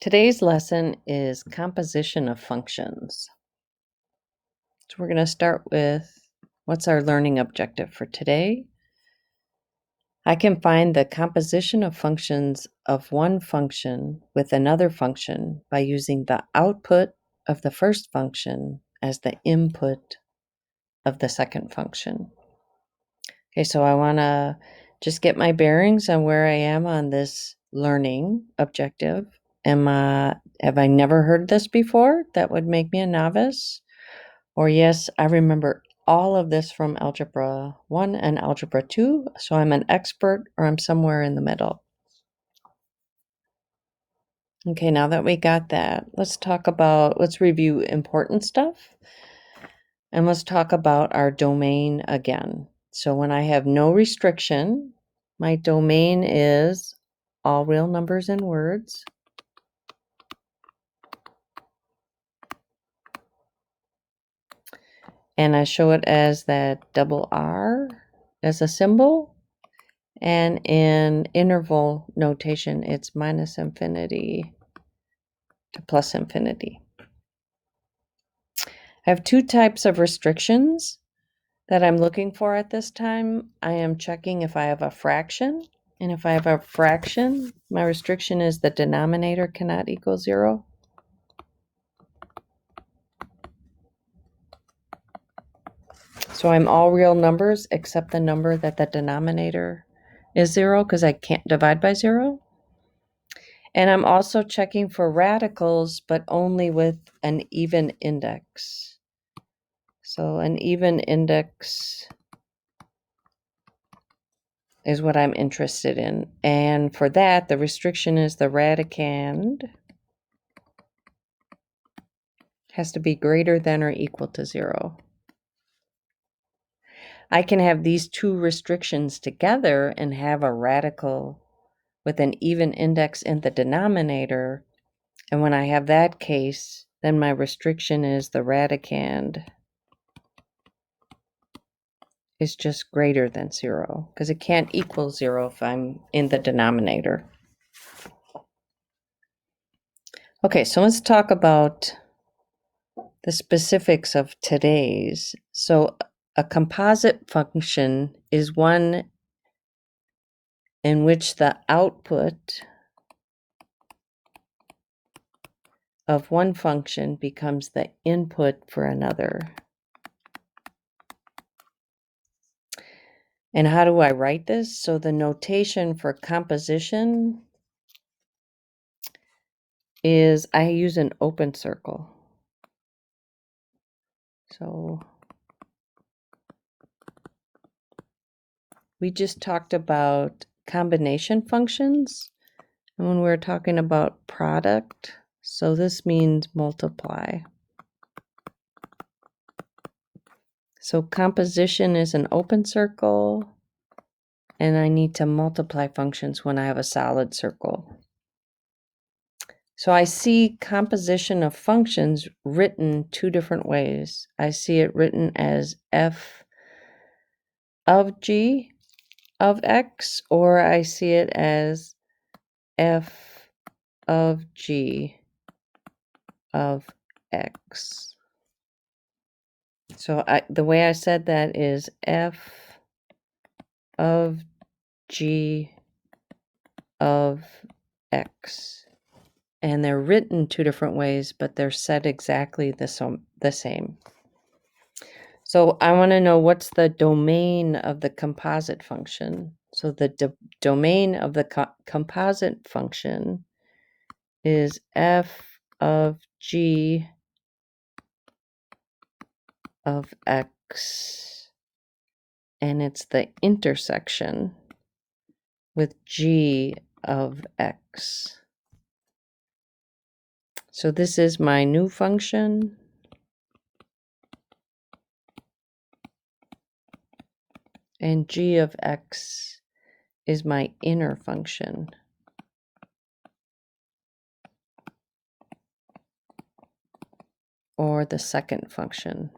Today's lesson is composition of functions. So we're going to start with what's our learning objective for today? I can find the composition of functions of one function with another function by using the output of the first function as the input of the second function. Okay, so I want to just get my bearings on where I am on this learning objective. Have I never heard this before? That would make me a novice. Or yes, I remember all of this from Algebra 1 and Algebra 2, so I'm an expert or I'm somewhere in the middle. Okay, now that we got that, let's review important stuff. And let's talk about our domain again. So when I have no restriction, my domain is all real numbers and words. And I show it as that double R as a symbol. And in interval notation, it's minus infinity to plus infinity. I have two types of restrictions that I'm looking for at this time. I am checking if I have a fraction. And if I have a fraction, my restriction is the denominator cannot equal 0. So I'm all real numbers except the number that the denominator is 0 because I can't divide by 0. And I'm also checking for radicals, but only with an even index. So an even index is what I'm interested in. And for that, the restriction is the radicand has to be greater than or equal to 0. I can have these two restrictions together and have a radical with an even index in the denominator. And when I have that case, then my restriction is the radicand is just greater than 0 because it can't equal 0 if I'm in the denominator. Okay, so let's talk about the specifics of today's. So a composite function is one in which the output of one function becomes the input for another. And how do I write this? So the notation for composition is I use an open circle. So we just talked about combination functions, and when we're talking about product, so this means multiply. So composition is an open circle, and I need to multiply functions when I have a solid circle. So I see composition of functions written two different ways. I see it written as f of g of x, or I see it as f of g of x. So the way I said that is f of g of x. And they're written two different ways, but they're said exactly the same. So I want to know what's the domain of the composite function. So the domain of the composite function is f of g of x, and it's the intersection with g of x. So this is my new function. And g of x is my inner function. Or the second function.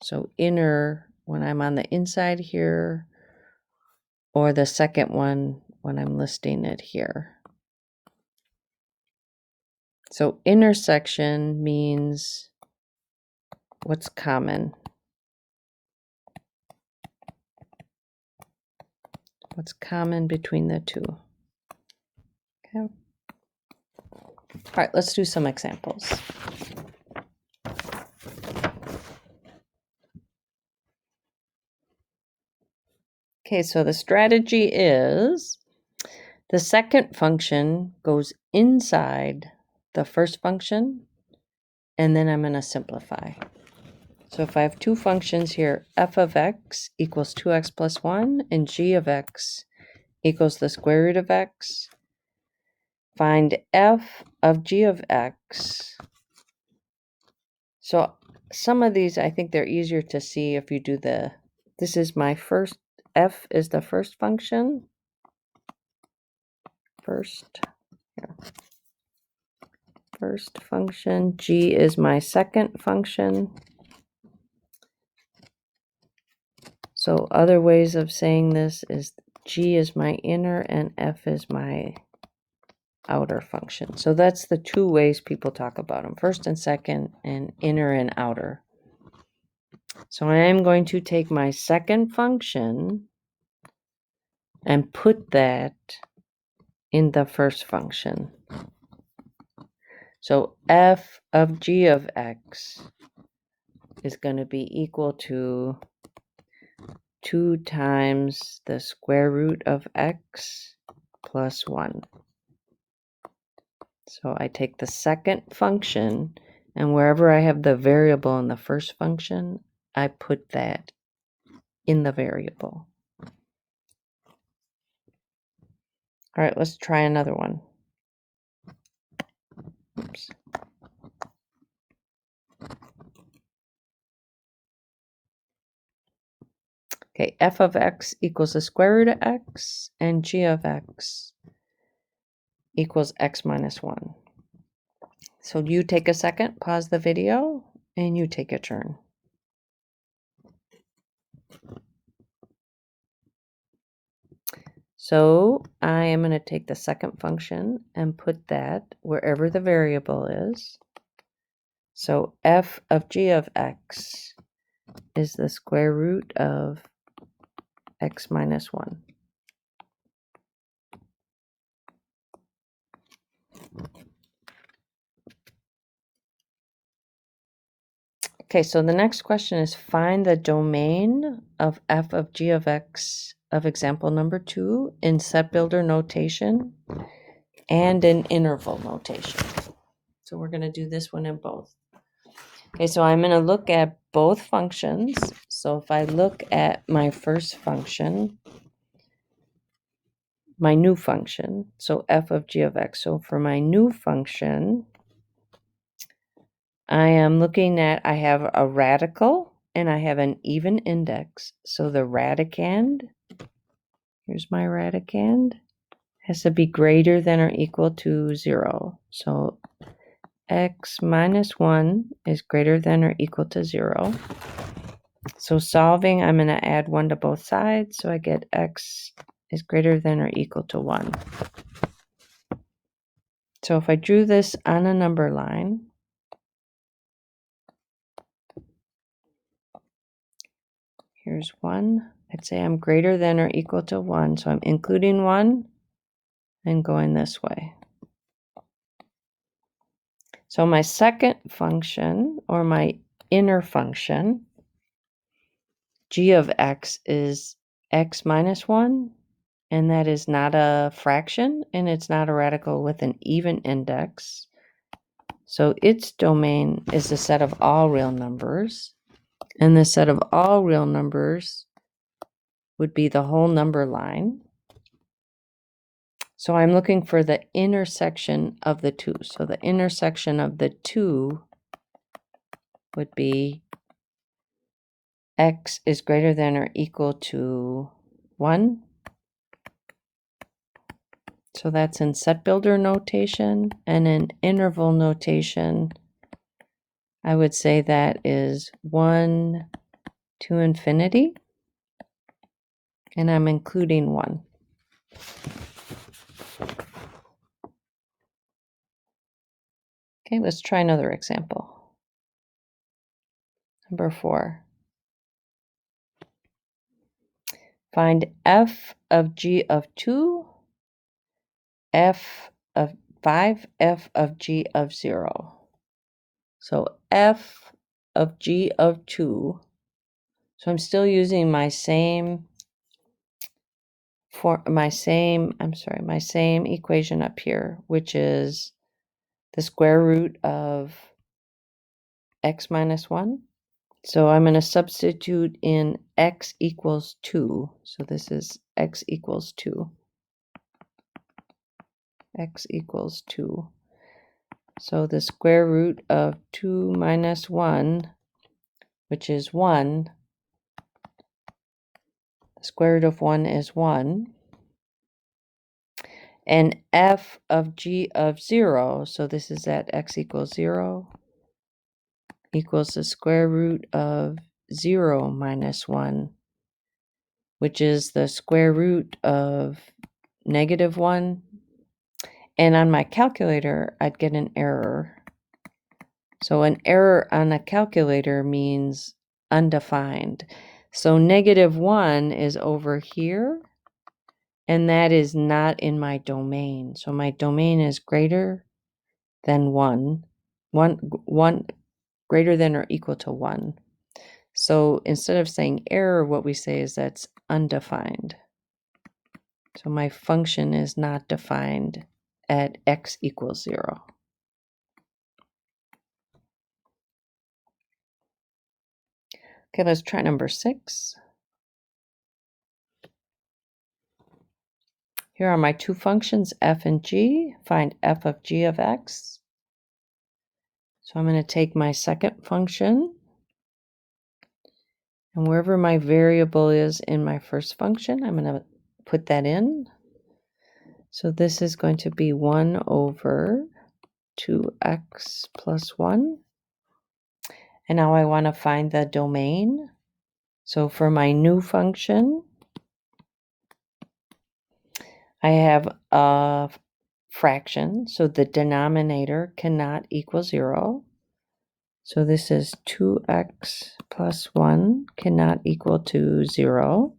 So inner when I'm on the inside here, or the second one when I'm listing it here. So intersection means what's common. What's common between the two? Okay. All right, let's do some examples. Okay, so the strategy is the second function goes inside the first function, and then I'm going to simplify. So if I have two functions here, f of x equals 2x plus 1, and g of x equals the square root of x, find f of g of x. So some of these, I think they're easier to see if you do this is my first, f is the first function. First function, g is my second function. So other ways of saying this is g is my inner and f is my outer function. So that's the two ways people talk about them, first and second, and inner and outer. So I am going to take my second function and put that in the first function. So f of g of x is going to be equal to 2 times the square root of x plus 1. So I take the second function, and wherever I have the variable in the first function, I put that in the variable. All right, let's try another one. Oops. Okay, f of x equals the square root of x, and g of x equals x minus 1. So you take a second, pause the video, and you take a turn. So I am going to take the second function and put that wherever the variable is. So f of g of x is the square root of x minus 1. Okay, so the next question is find the domain of f of g of x of example number 2 in set builder notation and in interval notation. So we're going to do this one in both. Okay, so I'm going to look at both functions. So if I look at my first function, my new function, so f of g of x. So for my new function, I am looking at, I have a radical and I have an even index. So the radicand, here's my radicand, has to be greater than or equal to 0. So x minus 1 is greater than or equal to 0. So solving, I'm going to add 1 to both sides. So I get x is greater than or equal to 1. So if I drew this on a number line, here's 1. I'd say I'm greater than or equal to 1. So I'm including 1 and going this way. So my second function, or my inner function, g of x is x minus 1, and that is not a fraction, and it's not a radical with an even index. So its domain is the set of all real numbers, and the set of all real numbers would be the whole number line. So I'm looking for the intersection of the two. So the intersection of the two would be x is greater than or equal to 1. So that's in set builder notation, and in interval notation, I would say that is 1 to infinity, and I'm including 1. Okay, let's try another example. Number 4. Find f of g of 2, f of 5, f of g of 0. So f of g of 2. So I'm still using my same equation up here, which is the square root of x minus 1. So I'm going to substitute in x equals 2. So this is x equals 2. X equals 2. So the square root of 2 minus 1, which is 1, the square root of 1 is 1. And f of g of 0, so this is at x equals 0, equals the square root of 0 minus 1, which is the square root of negative 1. And on my calculator, I'd get an error. So an error on a calculator means undefined. So negative 1 is over here, and that is not in my domain. So my domain is greater than 1, greater than or equal to 1. So instead of saying error, what we say is that's undefined. So my function is not defined at x equals 0. Okay, let's try number 6. Here are my two functions, f and g. Find f of g of x. So I'm going to take my second function, and wherever my variable is in my first function, I'm going to put that in. So this is going to be 1 over 2x plus 1. And now I want to find the domain. So for my new function, I have a fraction, so the denominator cannot equal 0. So this is 2x plus 1 cannot equal to 0.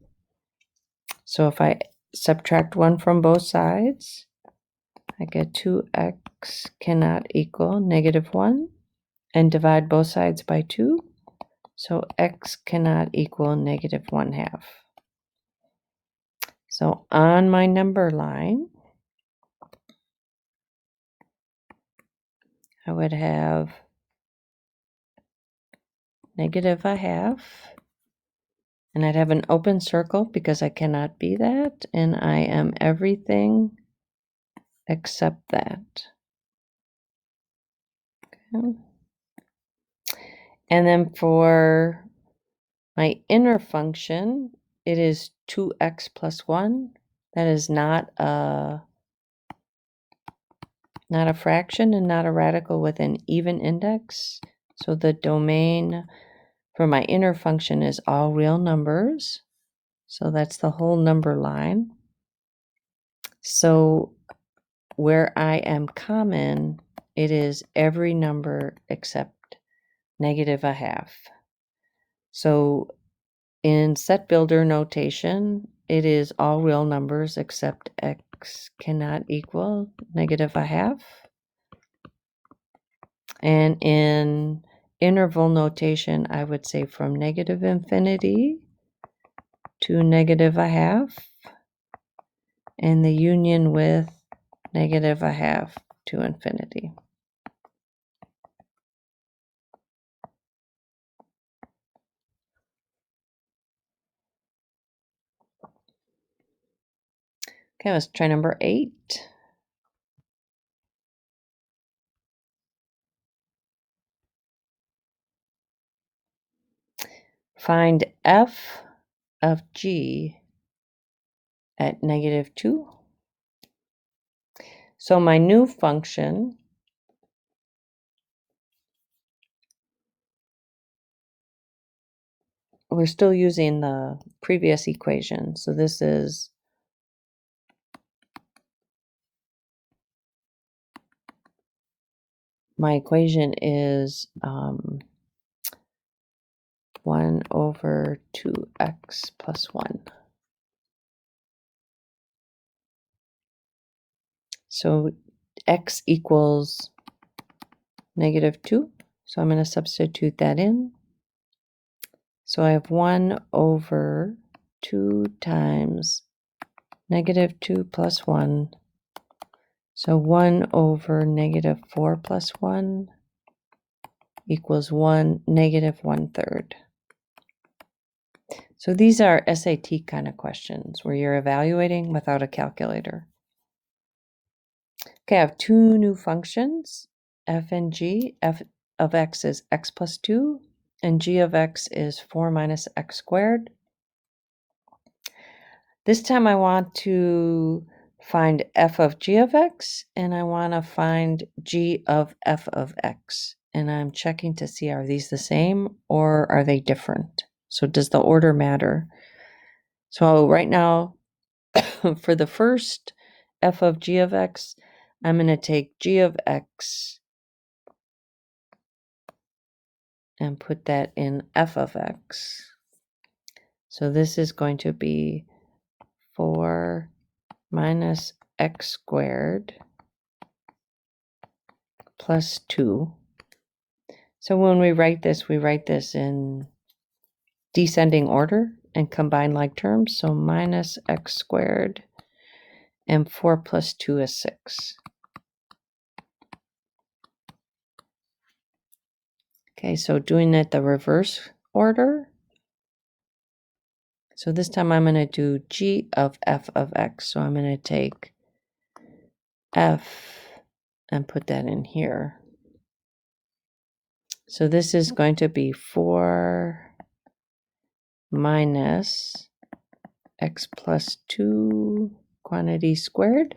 So if I subtract 1 from both sides, I get 2x cannot equal negative 1, and divide both sides by 2. So x cannot equal negative 1/2. So on my number line, I would have negative 1/2, and I'd have an open circle because I cannot be that, and I am everything except that. Okay. And then for my inner function, it is 2x plus 1. That is not a fraction and not a radical with an even index. So the domain for my inner function is all real numbers. So that's the whole number line. So where I am common, it is every number except negative 1/2. So in set builder notation, it is all real numbers except x cannot equal negative 1/2. And in interval notation, I would say from negative infinity to negative 1/2, and the union with negative 1/2 to infinity. Okay, let's try number 8. Find f of g at negative 2. So my new function, we're still using the previous equation. So this is my equation is 1 over 2x plus 1. So x equals -2. So I'm going to substitute that in. So I have 1 over 2 times -2 plus 1. So 1 over -4 plus 1 equals -1/3. So these are SAT kind of questions where you're evaluating without a calculator. Okay, I have two new functions, f and g. F of x is x plus 2, and g of x is 4 minus x squared. This time I want to find f of g of x, and I want to find g of f of x. And I'm checking to see, are these the same or are they different? So does the order matter? So right now, for the first f of g of x, I'm going to take g of x and put that in f of x. So this is going to be 4 minus x squared plus 2. So when we write this in descending order and combine like terms. So minus x squared and 4 plus 2 is 6. Okay, so doing it the reverse order. So this time I'm going to do g of f of x. So I'm going to take f and put that in here. So this is going to be 4 minus x plus 2 quantity squared.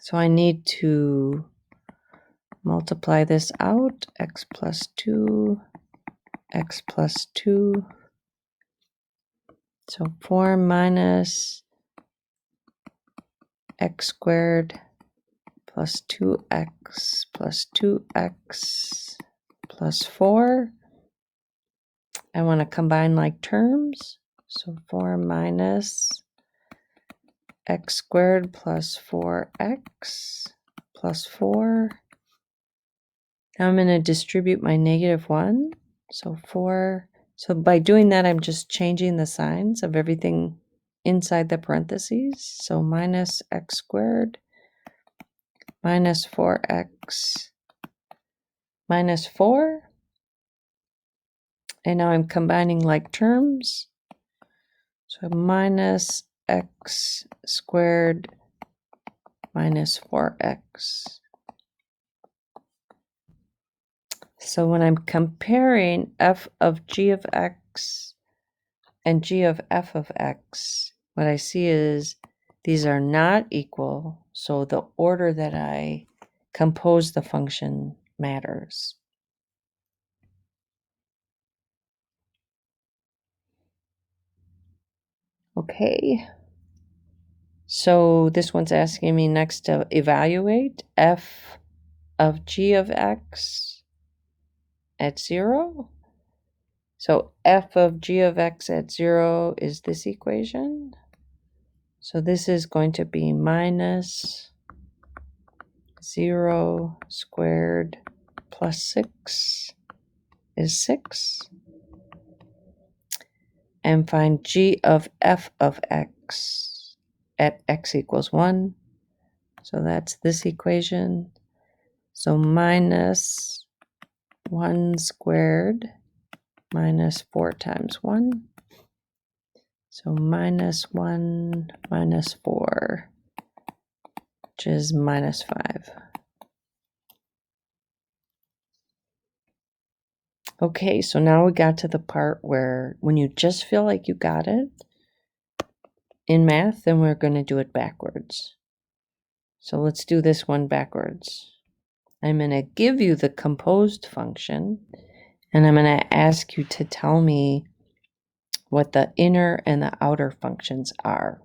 So I need to multiply this out, x plus 2, x plus 2. So 4 minus x squared plus 2x plus 2x plus 4. I want to combine like terms. So 4 minus x squared plus 4x plus 4. Now I'm going to distribute my -1. So 4. So by doing that, I'm just changing the signs of everything inside the parentheses. So minus x squared minus 4x minus 4. And now I'm combining like terms. So minus x squared minus 4x. So when I'm comparing f of g of x and g of f of x, what I see is these are not equal. So the order that I compose the function matters. Okay. So this one's asking me next to evaluate f of g of x at 0. So f of g of x at 0 is this equation. So this is going to be minus 0 squared plus 6 is 6. And find g of f of x at x equals 1. So that's this equation. So minus 1 squared minus 4 times 1. So minus 1 minus 4, which is minus 5. Okay, so now we got to the part where when you just feel like you got it in math, then we're going to do it backwards. So let's do this one backwards. I'm going to give you the composed function, and I'm going to ask you to tell me what the inner and the outer functions are.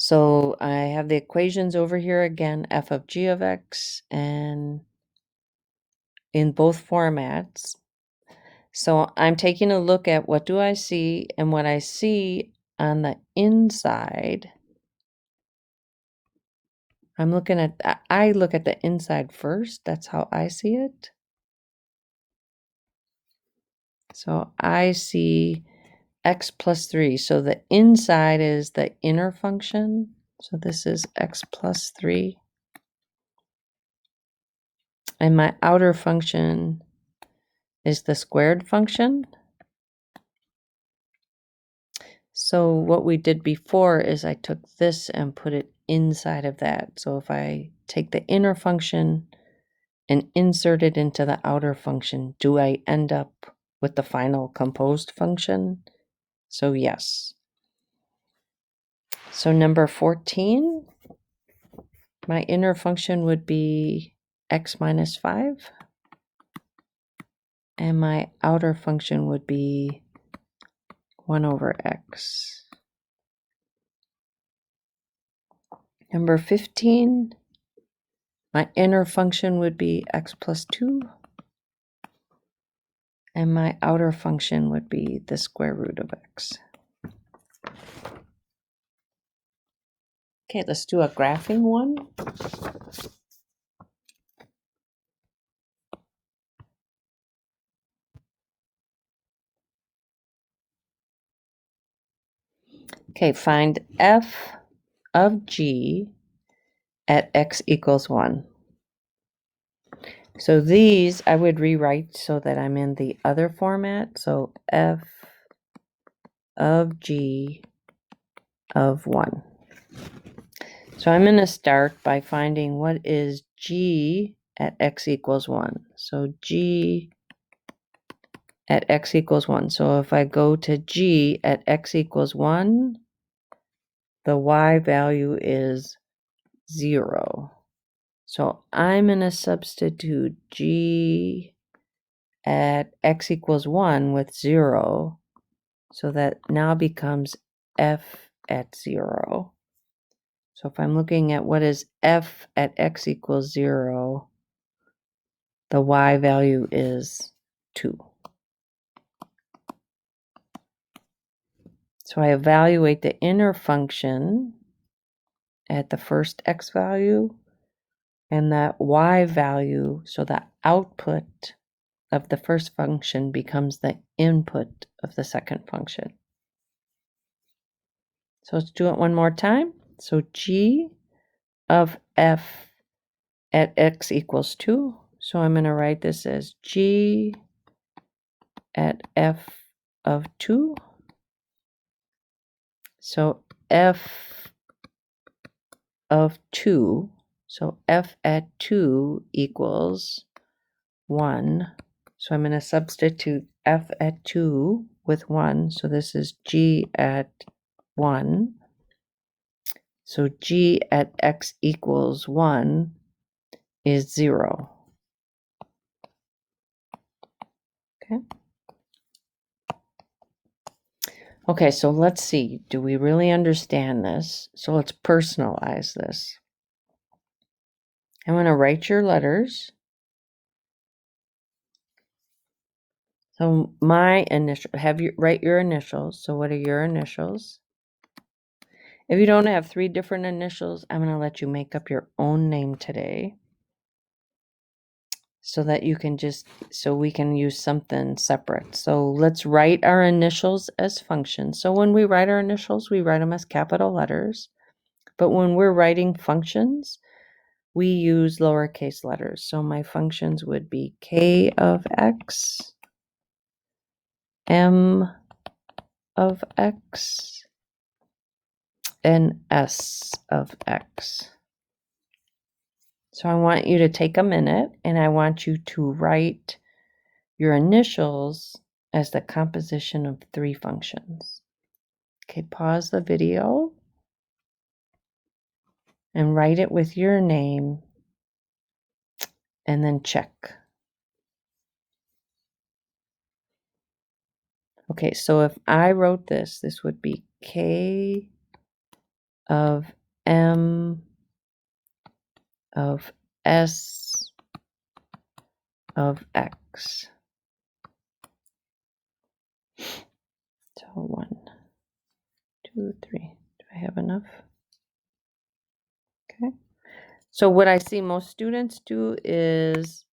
So I have the equations over here again, f of g of x, and in both formats. So I'm taking a look at what do I see, and what I see on the inside. I'm looking at, I look at the inside first. That's how I see it. So I see x plus 3. So the inside is the inner function. So this is x plus 3. And my outer function is the squared function. So what we did before is I took this and put it inside of that. So if I take the inner function and insert it into the outer function, do I end up with the final composed function? So yes. So number 14, my inner function would be x minus 5. And my outer function would be 1 over x. Number 15, my inner function would be x plus 2. And my outer function would be the square root of x. Okay, let's do a graphing one. Okay, find f of g at x equals 1. So these I would rewrite so that I'm in the other format. So f of g of 1. So I'm going to start by finding what is g at x equals 1. So g at x equals 1. So if I go to g at x equals 1, the y value is 0. So I'm going to substitute g at x equals 1 with 0. So that now becomes f at 0. So if I'm looking at what is f at x equals 0, the y value is 2. So I evaluate the inner function at the first x value, and that y value, so the output of the first function becomes the input of the second function. So let's do it one more time. So g of f at x equals 2. So I'm going to write this as g at f of 2. So f of 2, so f at 2 equals 1. So I'm going to substitute f at 2 with 1. So this is g at 1. So g at x equals 1 is 0. Okay. Okay, so let's see. Do we really understand this? So let's personalize this. I'm going to write your letters. So my initial, write your initials. So what are your initials? If you don't have 3 different initials, I'm going to let you make up your own name today. So that you can so we can use something separate. So let's write our initials as functions. So when we write our initials, we write them as capital letters. But when we're writing functions, we use lowercase letters. So my functions would be k of x, m of x, and s of x. So I want you to take a minute and I want you to write your initials as the composition of 3 functions. Okay, pause the video and write it with your name and then check. Okay, so if I wrote this, this would be k of m of s of x. So 1, 2, 3. Do I have enough? Okay. So what I see most students do is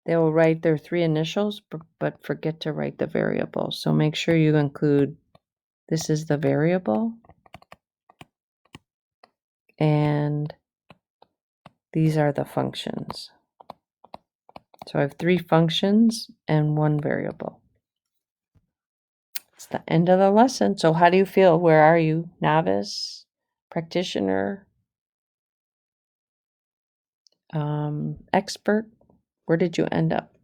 they will write their 3 initials, but forget to write the variable. So make sure you include, this is the variable, and these are the functions. So I have 3 functions and 1 variable. It's the end of the lesson. So how do you feel? Where are you? Novice? Practitioner? Expert? Where did you end up?